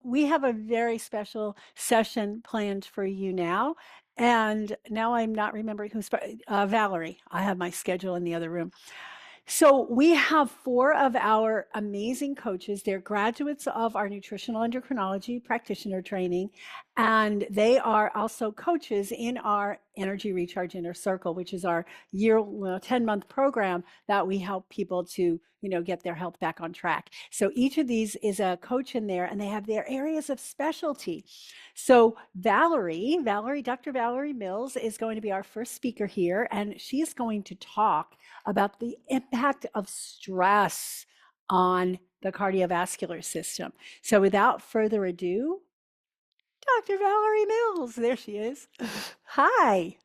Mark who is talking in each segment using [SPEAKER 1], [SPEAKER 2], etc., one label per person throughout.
[SPEAKER 1] we have a very special session planned for you now. And now I'm not remembering Valerie. I have my schedule in the other room. So we have four of our amazing coaches. They're graduates of our nutritional endocrinology practitioner training, and they are also coaches in our Energy Recharge Inner Circle, which is our 10-month program that we help people to, get their health back on track. So each of these is a coach in there, and they have their areas of specialty. So Dr. Valerie Mills is going to be our first speaker here, and she's going to talk about the impact of stress on the cardiovascular system. So without further ado, Dr. Valerie Mills, there she is. Hi.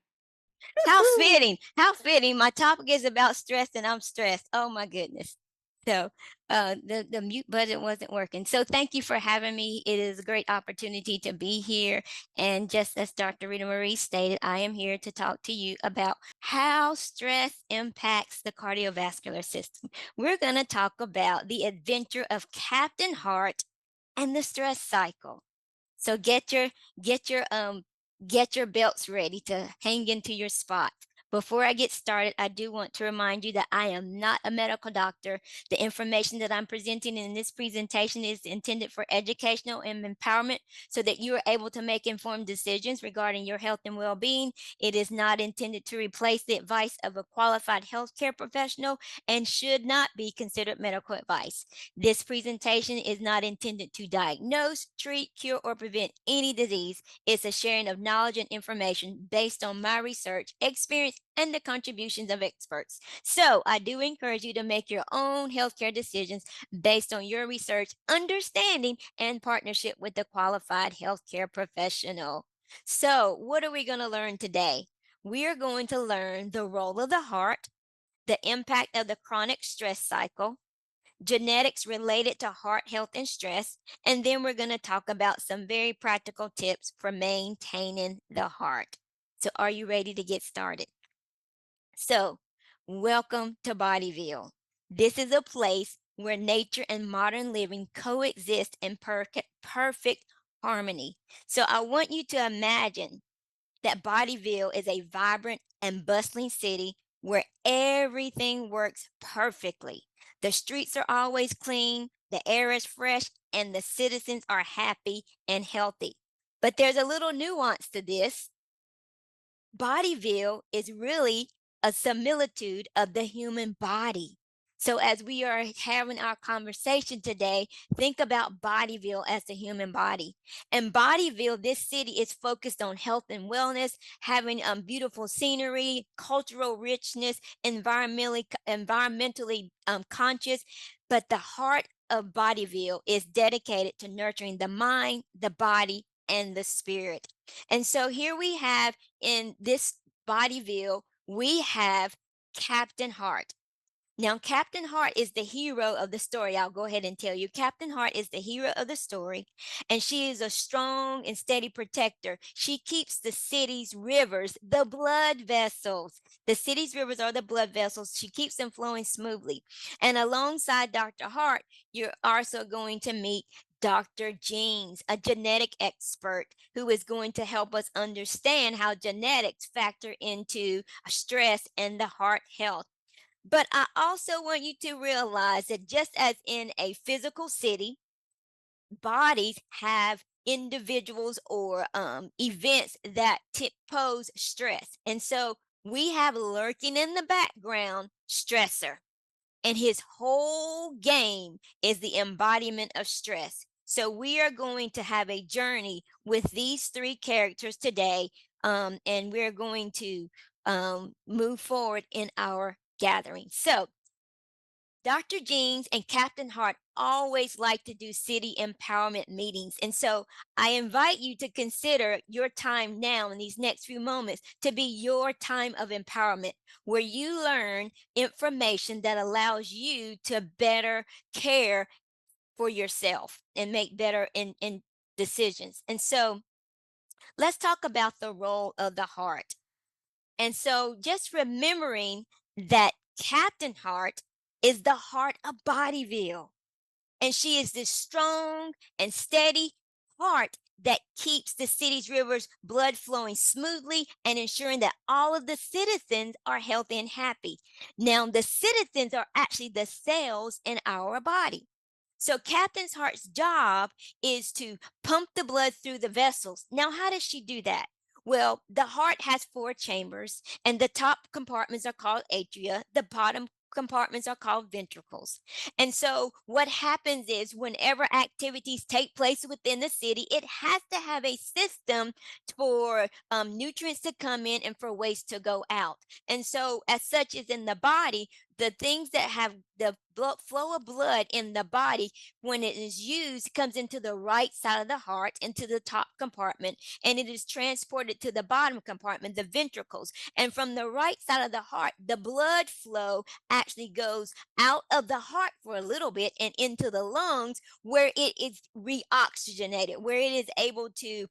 [SPEAKER 2] How fitting. How fitting. My topic is about stress and I'm stressed. Oh my goodness. So the mute button wasn't working. So thank you for having me. It is a great opportunity to be here. And just as Dr. Rita Marie stated, I am here to talk to you about how stress impacts the cardiovascular system. We're going to talk about the adventure of Captain Heart and the stress cycle. So get your belts ready to hang into your spot. Before I get started, I do want to remind you that I am not a medical doctor. The information that I'm presenting in this presentation is intended for educational and empowerment so that you are able to make informed decisions regarding your health and well-being. It is not intended to replace the advice of a qualified healthcare professional and should not be considered medical advice. This presentation is not intended to diagnose, treat, cure, or prevent any disease. It's a sharing of knowledge and information based on my research, experience, and the contributions of experts. So I do encourage you to make your own healthcare decisions based on your research, understanding, and partnership with a qualified healthcare professional. So, what are we going to learn today? We are going to learn the role of the heart, the impact of the chronic stress cycle, genetics related to heart health and stress, and then we're going to talk about some very practical tips for maintaining the heart. So, are you ready to get started? So, welcome to Bodyville. This is a place where nature and modern living coexist in perfect harmony. So, I want you to imagine that Bodyville is a vibrant and bustling city where everything works perfectly. The streets are always clean, the air is fresh, and the citizens are happy and healthy. But there's a little nuance to this. Bodyville is really a similitude of the human body. So, as we are having our conversation today, think about Bodyville as the human body. And Bodyville, this city is focused on health and wellness, having beautiful scenery, cultural richness, environmentally conscious. But the heart of Bodyville is dedicated to nurturing the mind, the body, and the spirit. And so here we have in this Bodyville, we have Captain Heart. Now, Captain Heart is the hero of the story. I'll go ahead and tell you. Captain Heart is the hero of the story, and she is a strong and steady protector. She keeps the city's rivers, the blood vessels. The city's rivers are the blood vessels. She keeps them flowing smoothly. And alongside Dr. Hart, you're also going to meet Dr. Jeans, a genetic expert who is going to help us understand how genetics factor into stress and the heart health. But I also want you to realize that just as in a physical city, bodies have individuals or events that pose stress. And so we have lurking in the background stressor. And his whole game is the embodiment of stress. So we are going to have a journey with these three characters today. And we're going to move forward in our gathering. So Dr. Jeans and Captain Hart always like to do city empowerment meetings. And so I invite you to consider your time now in these next few moments to be your time of empowerment, where you learn information that allows you to better care for yourself and make better in decisions. And so let's talk about the role of the heart. And so just remembering that Captain Heart is the heart of Bodyville. And she is this strong and steady heart that keeps the city's rivers blood flowing smoothly and ensuring that all of the citizens are healthy and happy. Now, the citizens are actually the cells in our body. So, Captain's Heart's job is to pump the blood through the vessels. Now, how does she do that? Well, the heart has four chambers, and the top compartments are called atria. The bottom compartments are called ventricles. And so, what happens is whenever activities take place within the city, it has to have a system for nutrients to come in and for waste to go out. And so, as such, is in the body, the things that have the flow of blood in the body, when it is used, comes into the right side of the heart, into the top compartment, and it is transported to the bottom compartment, the ventricles. And from the right side of the heart, the blood flow actually goes out of the heart for a little bit and into the lungs, where it is reoxygenated, where it is able to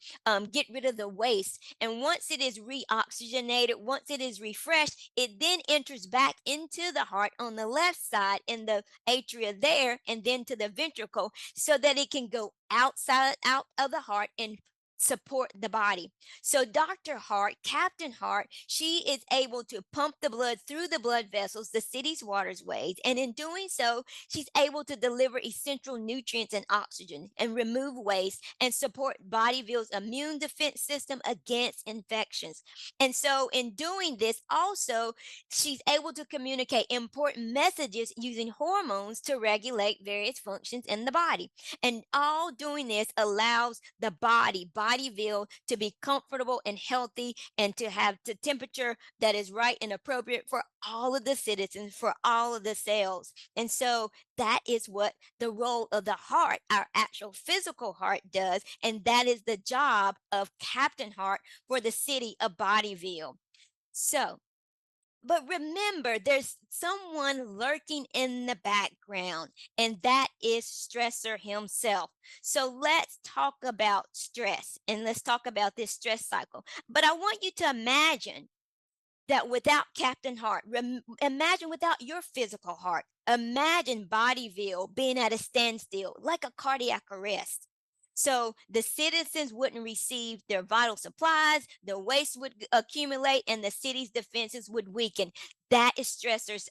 [SPEAKER 2] get rid of the waste. And once it is reoxygenated, once it is refreshed, it then enters back into the heart on the left side in the atria there, and then to the ventricle, so that it can go out of the heart and support the body. So Dr. Hart, Captain Hart, she is able to pump the blood through the blood vessels, the city's waterways, and in doing so, she's able to deliver essential nutrients and oxygen and remove waste and support Bodyville's immune defense system against infections. And so in doing this, also, she's able to communicate important messages using hormones to regulate various functions in the body. And all doing this allows the bodyville, to be comfortable and healthy and to have the temperature that is right and appropriate for all of the citizens, for all of the cells. And so that is what the role of the heart, our actual physical heart, does. And that is the job of Captain Heart for the city of Bodyville. So, but remember, there's someone lurking in the background, and that is stressor himself. So let's talk about stress, and let's talk about this stress cycle. But I want you to imagine that without Captain Heart, imagine without your physical heart, imagine Bodyville being at a standstill, like a cardiac arrest. So the citizens wouldn't receive their vital supplies, the waste would accumulate, and the city's defenses would weaken. That is stressors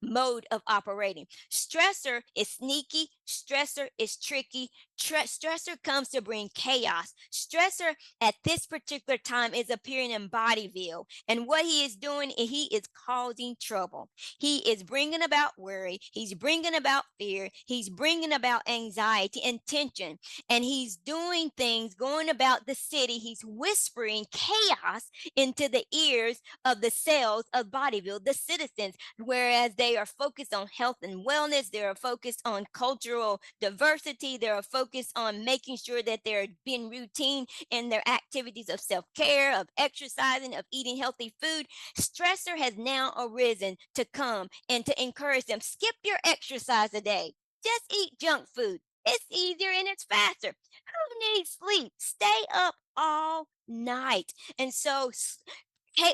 [SPEAKER 2] mode of operating. Stressor is sneaky, stressor is tricky, stressor comes to bring chaos. Stressor at this particular time is appearing in Bodyville. And what he is doing is he is causing trouble. He is bringing about worry. He's bringing about fear. He's bringing about anxiety and tension. And he's doing things, going about the city. He's whispering chaos into the ears of the cells of Bodyville, the citizens, whereas they are focused on health and wellness. They are focused on cultural diversity. They are focused on making sure that they're being routine in their activities of self care, of exercising, of eating healthy food. Stressor has now arisen to come and to encourage them, skip your exercise a day. Just eat junk food. It's easier and it's faster. Who needs sleep? Stay up all night. And so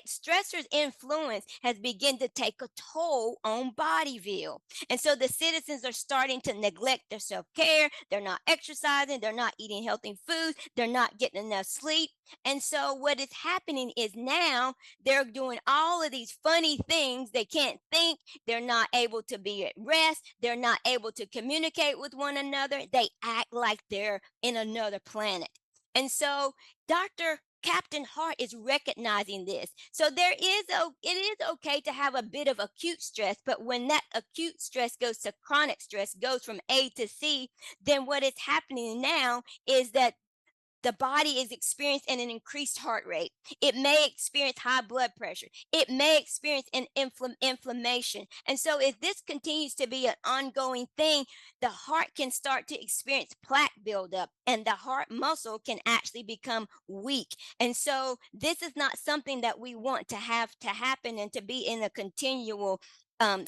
[SPEAKER 2] stressor's influence has begun to take a toll on Bodyville. And so the citizens are starting to neglect their self care. They're not exercising. They're not eating healthy foods. They're not getting enough sleep. And so what is happening is now they're doing all of these funny things. They can't think. They're not able to be at rest. They're not able to communicate with one another. They act like they're in another planet. And so Dr. Captain Hart is recognizing this. So it is okay to have a bit of acute stress, but when that acute stress goes to chronic stress, goes from A to C, then what is happening now is that the body is experiencing an increased heart rate. It may experience high blood pressure. It may experience an inflammation. And so, if this continues to be an ongoing thing, the heart can start to experience plaque buildup, and the heart muscle can actually become weak. And so, this is not something that we want to have to happen and to be in a continual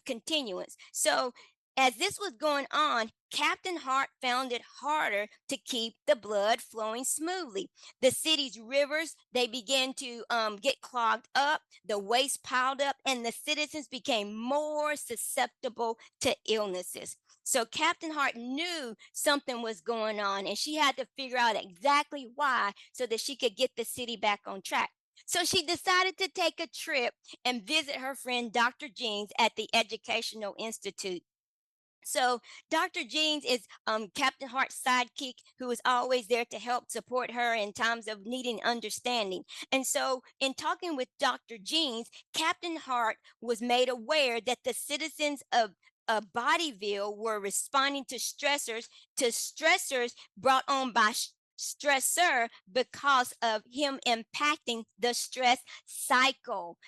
[SPEAKER 2] continuance. So, as this was going on, Captain Hart found it harder to keep the blood flowing smoothly. The city's rivers, they began to get clogged up, the waste piled up, and the citizens became more susceptible to illnesses. So Captain Hart knew something was going on and she had to figure out exactly why so that she could get the city back on track. So she decided to take a trip and visit her friend Dr. Jeans at the Educational Institute. So Dr. Jeans is Captain Hart's sidekick who is always there to help support her in times of needing understanding. And so in talking with Dr. Jeans, Captain Hart was made aware that the citizens of Bodyville were responding to stressors brought on by stressor because of him impacting the stress cycle.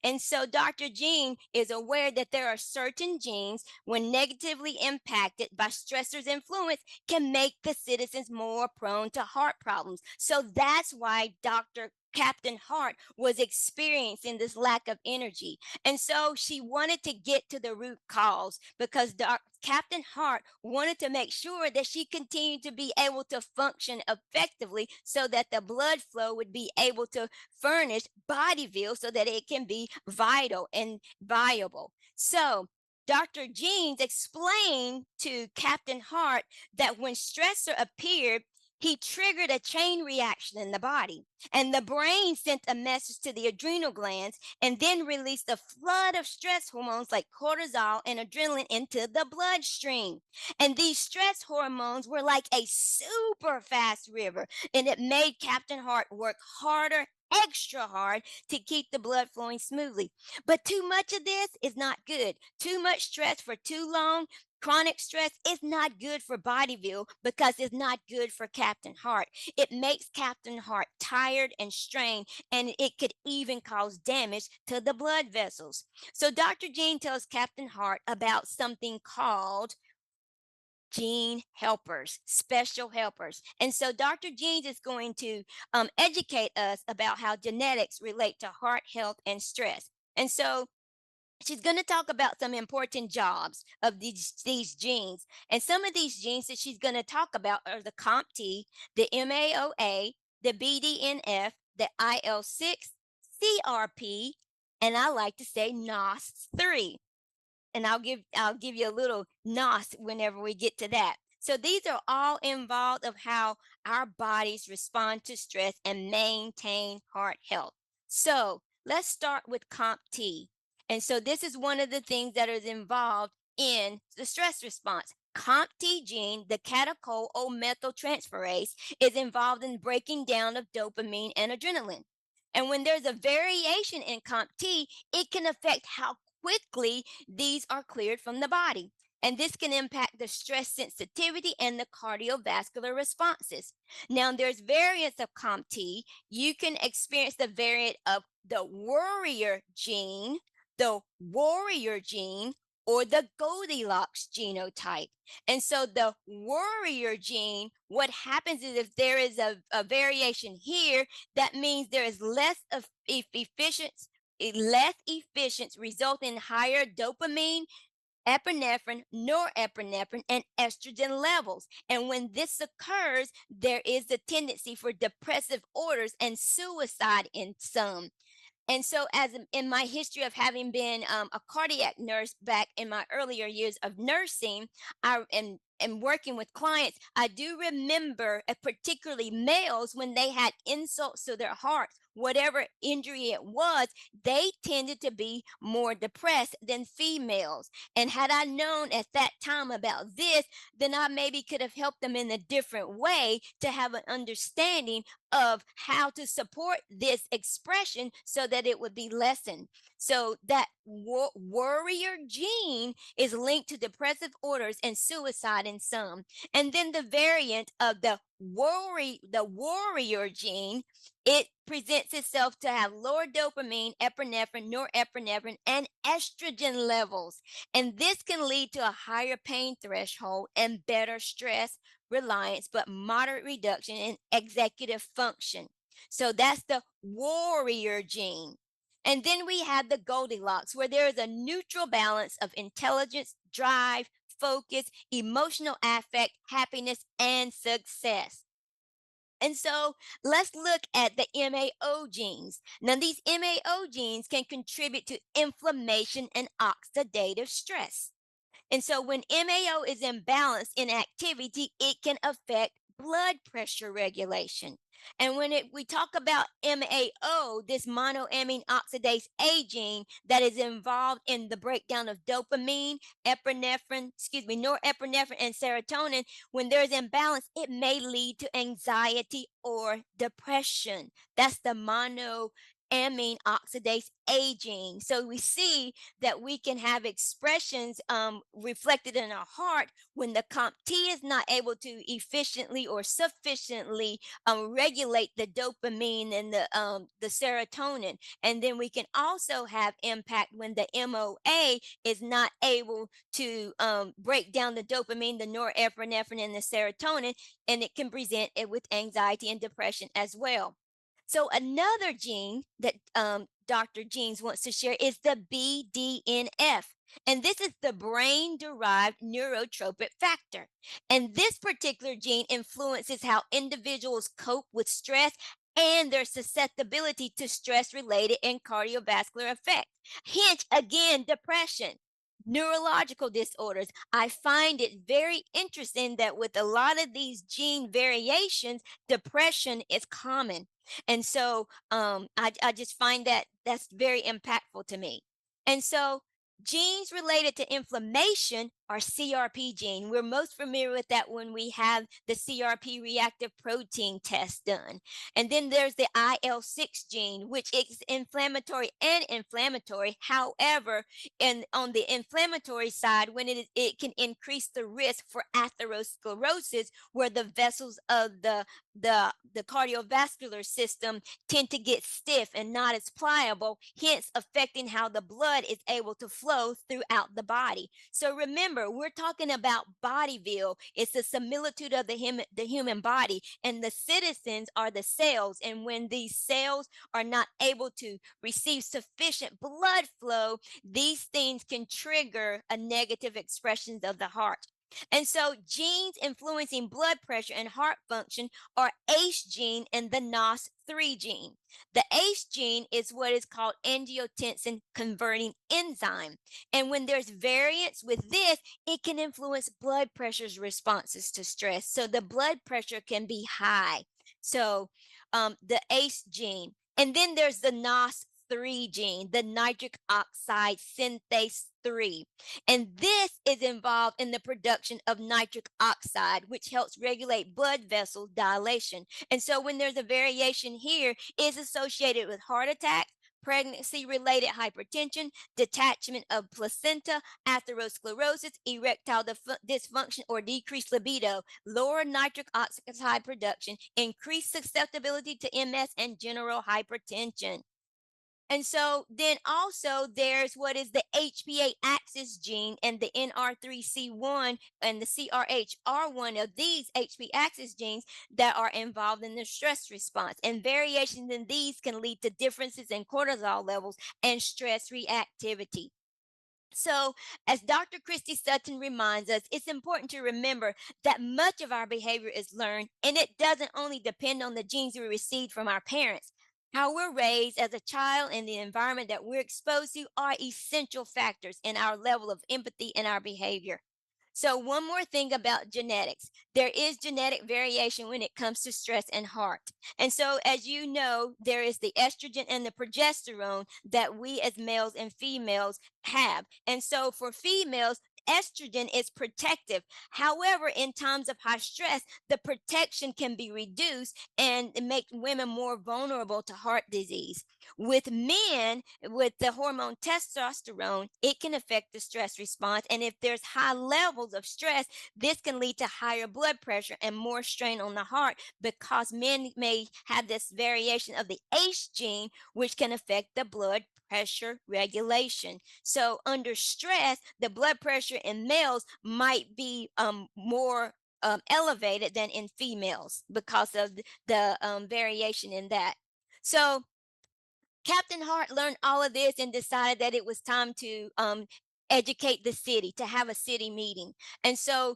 [SPEAKER 2] And so Dr. Jean is aware that there are certain genes, when negatively impacted by stressors' influence, can make the citizens more prone to heart problems. So that's why Dr. Captain Hart was experiencing this lack of energy. And so she wanted to get to the root cause because Captain Hart wanted to make sure that she continued to be able to function effectively so that the blood flow would be able to furnish Bodyville so that it can be vital and viable. So Dr. Jeans explained to Captain Hart that when stressor appeared, he triggered a chain reaction in the body, and the brain sent a message to the adrenal glands and then released a flood of stress hormones like cortisol and adrenaline into the bloodstream. And these stress hormones were like a super fast river, and it made Captain Hart work harder, extra hard, to keep the blood flowing smoothly. But too much of this is not good. Too much stress for too long, chronic stress, is not good for Bodyville because it's not good for Captain Hart. It makes Captain Hart tired and strained, and it could even cause damage to the blood vessels. So Dr. Jean tells Captain Hart about something called gene helpers, special helpers. And so Dr. Jeans is going to educate us about how genetics relate to heart health and stress. And so she's going to talk about some important jobs of these genes. And some of these genes that she's going to talk about are the COMT, the MAOA, the BDNF, the IL-6, CRP, and I like to say NOS3, and I'll give you a little nos whenever we get to that. So these are all involved of how our bodies respond to stress and maintain heart health. So let's start with COMT. And so this is one of the things that is involved in the stress response. COMT gene, the catechol O methyltransferase, is involved in breaking down of dopamine and adrenaline. And when there's a variation in COMT, it can affect how quickly these are cleared from the body. And this can impact the stress sensitivity and the cardiovascular responses. Now, there's variants of COMT. You can experience the variant of the warrior gene, or the Goldilocks genotype. And so the warrior gene, what happens is if there is a variation here, that means there is less efficient, resulting in higher dopamine, epinephrine, norepinephrine, and estrogen levels. And when this occurs, there is a tendency for depressive orders and suicide in some. And so, as in my history of having been a cardiac nurse back in my earlier years of nursing, and working with clients, I do remember, particularly males, when they had insults to their hearts, whatever injury it was, they tended to be more depressed than females. And had I known at that time about this, then I maybe could have helped them in a different way to have an understanding of how to support this expression so that it would be lessened. So that warrior gene is linked to depressive orders and suicide in some. And then the variant of the warrior gene, it presents itself to have lower dopamine, epinephrine, norepinephrine, and estrogen levels. And this can lead to a higher pain threshold and better stress reliance, but moderate reduction in executive function. So that's the warrior gene. And then we have the Goldilocks, where there is a neutral balance of intelligence, drive, focus, emotional affect, happiness, and success. And so let's look at the MAO genes. Now, these MAO genes can contribute to inflammation and oxidative stress. And so when MAO is imbalanced in activity, it can affect blood pressure regulation. And when we talk about MAO, this monoamine oxidase A gene that is involved in the breakdown of dopamine, norepinephrine and serotonin, when there's imbalance, it may lead to anxiety or depression. That's the monoamine oxidase A gene. So we see that we can have expressions reflected in our heart when the CompT is not able to efficiently or sufficiently regulate the dopamine and the serotonin. And then we can also have impact when the MOA is not able to break down the dopamine, the norepinephrine, and the serotonin, and it can present it with anxiety and depression as well. So another gene that Dr. Jeans wants to share is the BDNF. And this is the brain derived neurotropic factor. And this particular gene influences how individuals cope with stress and their susceptibility to stress related and cardiovascular effects. Hence, again, depression. Neurological disorders. I find it very interesting that with a lot of these gene variations, depression is common. And so I just find that that's very impactful to me. And so genes related to inflammation are CRP gene. We're most familiar with that when we have the CRP reactive protein test done. And then there's the IL-6 gene, which is inflammatory and inflammatory. However, on the inflammatory side, when it can increase the risk for atherosclerosis, where the vessels of the cardiovascular system tend to get stiff and not as pliable, hence affecting how the blood is able to flow throughout the body. So remember, we're talking about bodyville. It's the similitude of the human body, and the citizens are the cells. And when these cells are not able to receive sufficient blood flow, these things can trigger a negative expressions of the heart. And so genes influencing blood pressure and heart function are ACE gene and the NOS3 gene. The ACE gene is what is called angiotensin converting enzyme. And when there's variance with this, it can influence blood pressure's responses to stress. So the blood pressure can be high. So the ACE gene. And then there's the NOS3 gene, the nitric oxide synthase 3. And this is involved in the production of nitric oxide, which helps regulate blood vessel dilation. And so when there's a variation here, it's associated with heart attack, pregnancy related hypertension, detachment of placenta, atherosclerosis, erectile dysfunction, or decreased libido, lower nitric oxide production, increased susceptibility to MS, and general hypertension. And so then also there's what is the HPA axis gene and the NR3C1 and the CRHR1 of these HPA axis genes that are involved in the stress response. And variations in these can lead to differences in cortisol levels and stress reactivity. So, as Dr. Christy Sutton reminds us, it's important to remember that much of our behavior is learned, and it doesn't only depend on the genes we received from our parents. How we're raised as a child and the environment that we're exposed to are essential factors in our level of empathy and our behavior. So, one more thing about genetics, there is genetic variation when it comes to stress and heart. And so, as you know, there is the estrogen and the progesterone that we as males and females have. And so, for females, estrogen is protective. However, in times of high stress, the protection can be reduced and make women more vulnerable to heart disease. With men, with the hormone testosterone, it can affect the stress response. And if there's high levels of stress, this can lead to higher blood pressure and more strain on the heart because men may have this variation of the ACE gene, which can affect the blood pressure regulation. So, under stress, the blood pressure in males might be more elevated than in females because of the variation in that. So, Captain Hart learned all of this and decided that it was time to educate the city, to have a city meeting. And so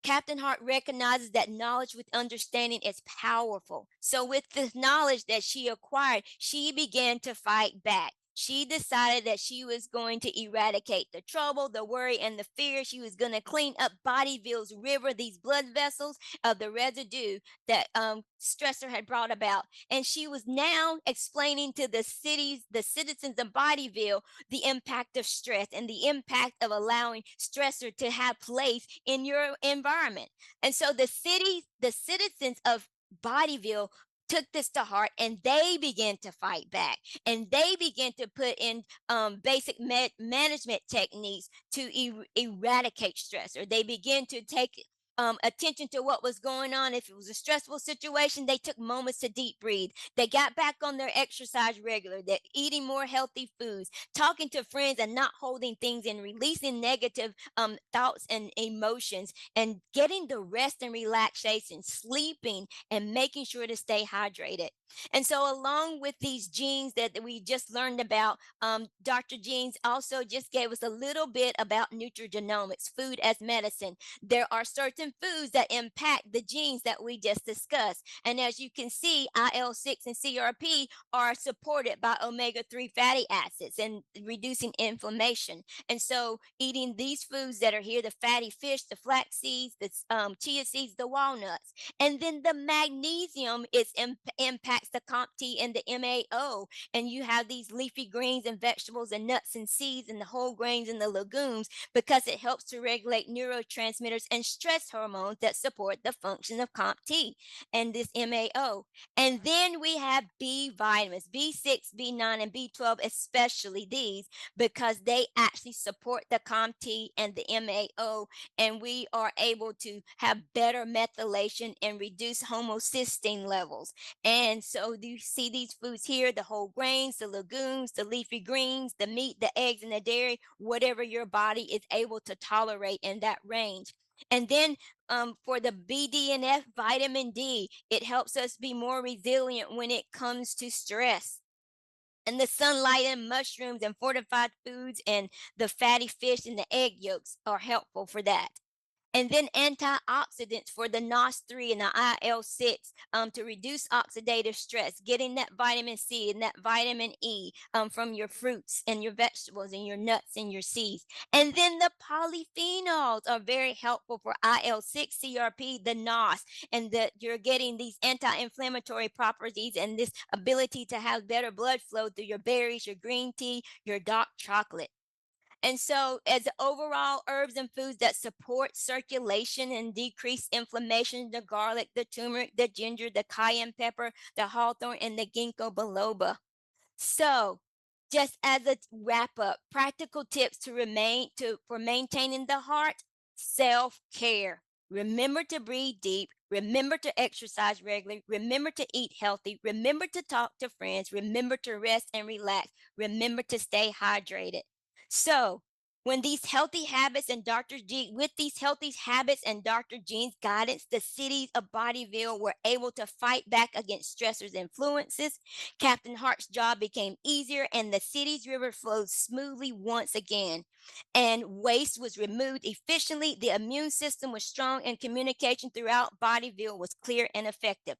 [SPEAKER 2] Captain Hart recognizes that knowledge with understanding is powerful. So, with the knowledge that she acquired, she began to fight back. She decided that she was going to eradicate the trouble, the worry, and the fear. She was going to clean up Bodyville's river, these blood vessels of the residue that stressor had brought about. And she was now explaining to the citizens of Bodyville, the impact of stress and the impact of allowing stressor to have place in your environment. And so the citizens of Bodyville took this to heart and they began to fight back and they began to put in basic management techniques to eradicate stress, or they began to take attention to what was going on. If it was a stressful situation, they took moments to deep breathe. They got back on their exercise regular. They're eating more healthy foods, talking to friends and not holding things in, releasing negative thoughts and emotions, and getting the rest and relaxation, sleeping, and making sure to stay hydrated. And so, along with these genes that we just learned about, Dr. Jeans also just gave us a little bit about nutrigenomics, food as medicine. There are certain foods that impact the genes that we just discussed. And as you can see, IL-6 and CRP are supported by omega-3 fatty acids and reducing inflammation. And so, eating these foods that are here, the fatty fish, the flax seeds, the chia seeds, the walnuts, and then the magnesium impacts the CompT and the MAO. And you have these leafy greens and vegetables and nuts and seeds and the whole grains and the legumes, because it helps to regulate neurotransmitters and stress hormones that support the function of CompT and this MAO. And then we have B vitamins, B6, B9, and B12, especially these, because they actually support the CompT and the MAO, and we are able to have better methylation and reduce homocysteine levels. And so you see these foods here, the whole grains, the legumes, the leafy greens, the meat, the eggs, and the dairy, whatever your body is able to tolerate in that range. And then for the BDNF, vitamin D, it helps us be more resilient when it comes to stress. And the sunlight and mushrooms and fortified foods and the fatty fish and the egg yolks are helpful for that. And then antioxidants for the NOS3 and the IL-6 to reduce oxidative stress, getting that vitamin C and that vitamin E from your fruits and your vegetables and your nuts and your seeds. And then the polyphenols are very helpful for IL-6, CRP, the NOS, and that you're getting these anti-inflammatory properties and this ability to have better blood flow through your berries, your green tea, your dark chocolate. And so, as overall herbs and foods that support circulation and decrease inflammation, the garlic, the turmeric, the ginger, the cayenne pepper, the hawthorn, and the ginkgo biloba. So, just as a wrap up, practical tips to remain to for maintaining the heart: self-care. Remember to breathe deep, remember to exercise regularly, remember to eat healthy, remember to talk to friends, remember to rest and relax, remember to stay hydrated. So, when these healthy habits and Dr. G with these healthy habits and Dr. Jean's guidance, the cities of Bodyville were able to fight back against stressors' influences. Captain Hart's job became easier, and the city's river flowed smoothly once again. And waste was removed efficiently. The immune system was strong, and communication throughout Bodyville was clear and effective.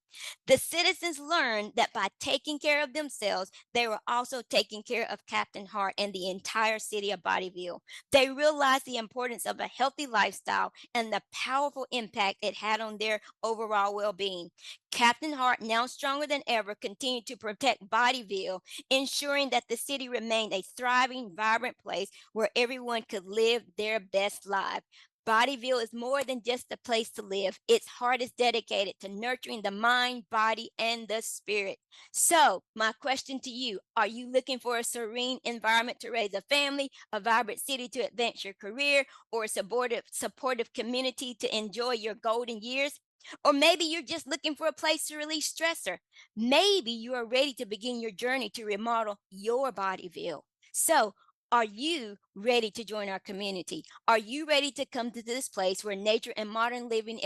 [SPEAKER 2] The citizens learned that by taking care of themselves, they were also taking care of Captain Hart and the entire city of Bodyville. They realized the importance of a healthy lifestyle and the powerful impact it had on their overall well being. Captain Hart, now stronger than ever, continued to protect Bodyville, ensuring that the city remained a thriving, vibrant place where everyone could live their best life. Bodyville is more than just a place to live. Its heart is dedicated to nurturing the mind, body, and the spirit. So, my question to you: are you looking for a serene environment to raise a family, a vibrant city to advance your career, or a supportive community to enjoy your golden years? Or maybe you're just looking for a place to release stressor. Maybe you are ready to begin your journey to remodel your Bodyville. So, are you ready to join our community? Are you ready to come to this place where nature and modern living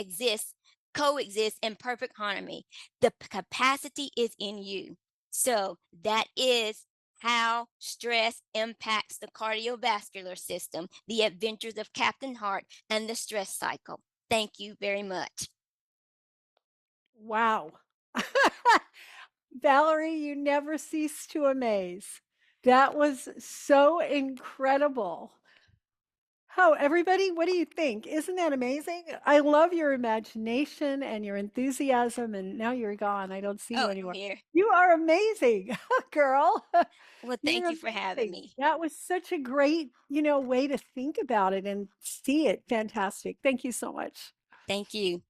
[SPEAKER 2] coexist in perfect harmony? The capacity is in you. So that is how stress impacts the cardiovascular system, the adventures of Captain Hart, and the stress cycle. Thank you very much.
[SPEAKER 1] Wow. Valerie, you never cease to amaze. That was so incredible. Oh, everybody, what do you think? Isn't that amazing? I love your imagination and your enthusiasm, and now you're gone. I don't see you
[SPEAKER 2] Oh, I'm
[SPEAKER 1] anymore.
[SPEAKER 2] here.
[SPEAKER 1] You are amazing, girl.
[SPEAKER 2] Well, thank
[SPEAKER 1] You're
[SPEAKER 2] you for having
[SPEAKER 1] amazing.
[SPEAKER 2] me.
[SPEAKER 1] That was such a great, way to think about it and see it. Fantastic. Thank you so much.
[SPEAKER 2] Thank you.